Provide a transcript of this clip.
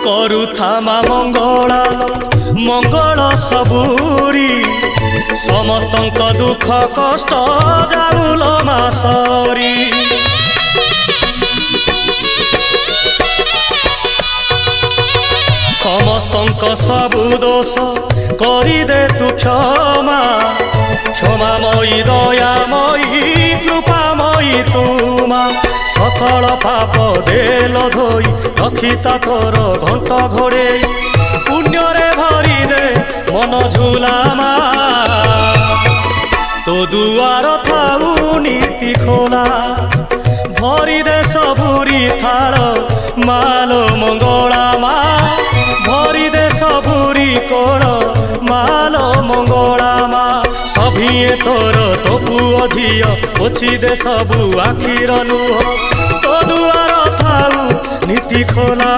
କରୁଥାମା ମଙ୍ଗଳା ମଙ୍ଗଳ ସବୁରି ସମସ୍ତଙ୍କ ଦୁଃଖ କଷ୍ଟ ଯାଉଲ ମା ସରି। ସମସ୍ତଙ୍କ ସବୁ ଦୋଷ କରିଦେ ତୁ କ୍ଷମା କ୍ଷମାମୟୀ ଦୟାମୟୀ କୃପାମୟୀ ତୁମା ସକଳ ପାପ ଦେଲ ଧୋଇ ରଖିତା ତୋର ଘଣ୍ଟ ଘୋଡ଼େଇ ପୁଣ୍ୟରେ ଭରିଦେ ମନ ଝୁଲାମା ତୋ ଦୁଆର ଥାଉ ନୀତି ଖୋଲା ଭରିଦେ ସବୁରି ଥାଳ ମାଲୋ ମଙ୍ଗଳା ମା ଭରିଦେ ସବୁରି କୋଳ ମାଲୋ ମଙ୍ଗଳା ମା ସଭିଏ ତୋର ତୋ ପୁଅ ଝିଅ ପୋଛିଦେ ସବୁ ଆଖିର ଲୁହ ତୋ ଦୁଆର ଥାଉ ନୀତି ଖୋଲା।